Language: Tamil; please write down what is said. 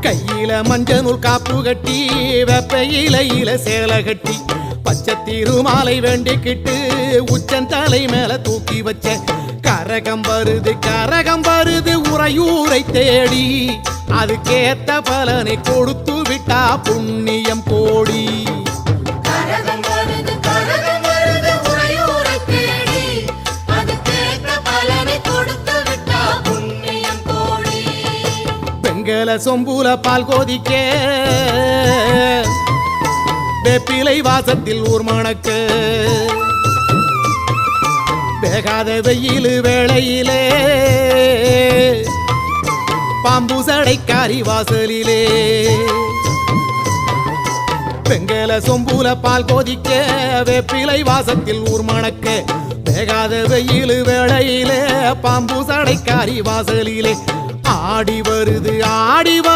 கையில மஞ்சள் நூல் காப்பு கட்டி வெப்பையில சேலை கட்டி பச்சை திருமாலை வேண்டிக்கிட்டு உச்சந்தலை மேல தூக்கி வச்ச கரகம் வருது உறையூரை தேடி அதுக்கேத்த பலனை கொடுத்து விட்டா புண்ணியம் கோடி. வெங்கல சொம்பூல பால் கோதிக்க வேப்பிலை வாசத்தில் ஊர் மணக்க வேகாத வெயில் வேளையிலே பாம்பு சடைக்காரி வாசலிலே வெங்கல சொம்பூல பால் கோதிக்க வேப்பிலை வாசத்தில் ஊர் மணக்க வேகாத வெயில் வேளையிலே பாம்பு சடைக்காரி வாசலிலே ஆடி வருது